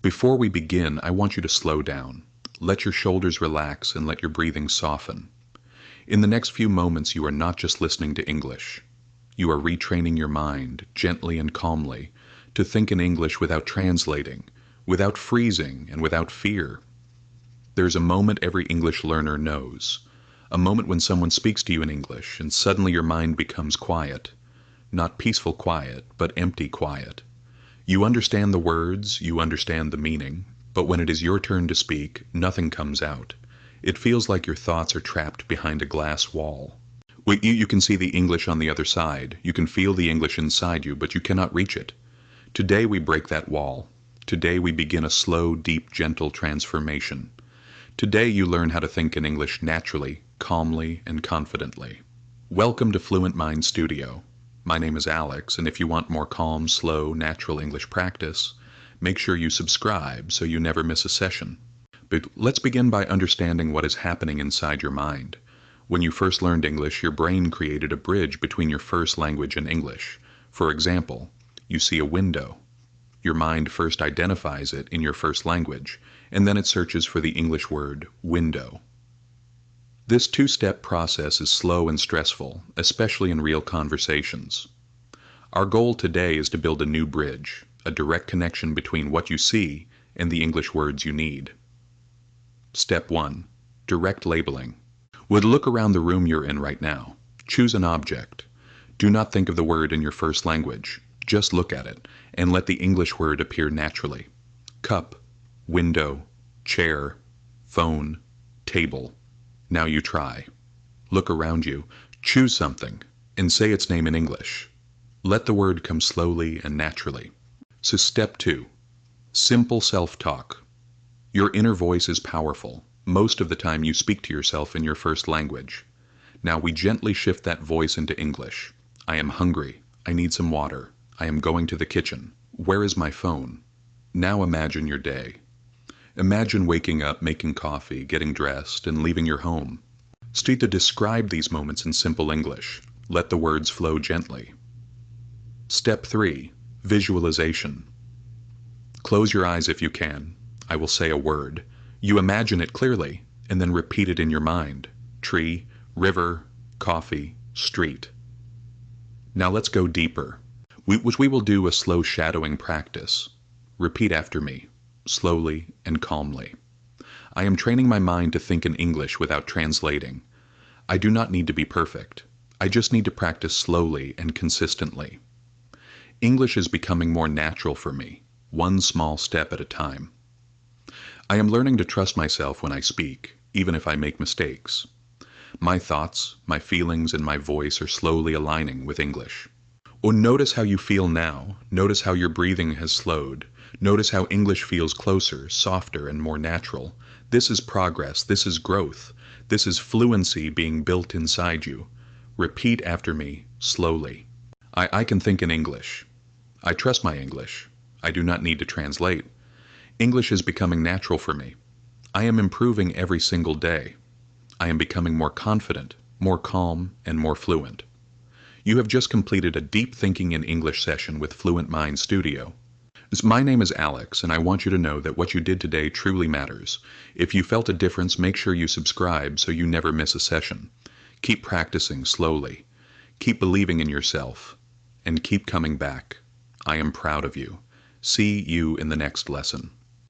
Before we begin, I want you to slow down. Let your shoulders relax and let your breathing soften. In the next few moments, you are not just listening to English. You are retraining your mind, gently and calmly, to think in English without translating, without freezing, and without fear. There's a moment every English learner knows. A moment when someone speaks to you in English, and suddenly your mind becomes quiet. Not peaceful quiet, but empty quiet. You understand the words, you understand the meaning, but when it is your turn to speak, nothing comes out. It feels like your thoughts are trapped behind a glass wall. You can see the English on the other side. You can feel the English inside you, but you cannot reach it. Today we break that wall. Today we begin a slow, deep, gentle transformation. Today you learn how to think in English naturally, calmly, and confidently. Welcome to Fluent Mind Studio. My name is Alex, and if you want more calm, slow, natural English practice, make sure you subscribe so you never miss a session. But let's begin by understanding what is happening inside your mind. When you first learned English, your brain created a bridge between your first language and English. For example, you see a window. Your mind first identifies it in your first language, and then it searches for the English word window. This two-step process is slow and stressful, especially in real conversations. Our goal today is to build a new bridge, a direct connection between what you see and the English words you need. Step 1. Direct labeling. Would look around the room you're in right now. Choose an object. Do not think of the word in your first language. Just look at it, and let the English word appear naturally. Cup, window, chair, phone, table. Now you try. Look around you, choose something, and say its name in English. Let the word come slowly and naturally. So step 2. Simple self-talk. Your inner voice is powerful. Most of the time you speak to yourself in your first language. Now we gently shift that voice into English. I am hungry. I need some water. I am going to the kitchen. Where is my phone? Now imagine your day. Imagine waking up, making coffee, getting dressed, and leaving your home. Start to describe these moments in simple English. Let the words flow gently. Step 3. Visualization. Close your eyes if you can. I will say a word. You imagine it clearly, and then repeat it in your mind. Tree, river, coffee, street. Now let's go deeper. We will do a slow shadowing practice. Repeat after me, slowly and calmly. I am training my mind to think in English without translating. I do not need to be perfect. I just need to practice slowly and consistently. English is becoming more natural for me, one small step at a time. I am learning to trust myself when I speak, even if I make mistakes. My thoughts, my feelings, and my voice are slowly aligning with English. Or notice how you feel now. Notice how your breathing has slowed. Notice how English feels closer, softer, and more natural. This is progress. This is growth. This is fluency being built inside you. Repeat after me, slowly. I can think in English. I trust my English. I do not need to translate. English is becoming natural for me. I am improving every single day. I am becoming more confident, more calm, and more fluent. You have just completed a deep thinking in English session with Fluent Mind Studio. My name is Alex, and I want you to know that what you did today truly matters. If you felt a difference, make sure you subscribe so you never miss a session. Keep practicing slowly. Keep believing in yourself. And keep coming back. I am proud of you. See you in the next lesson.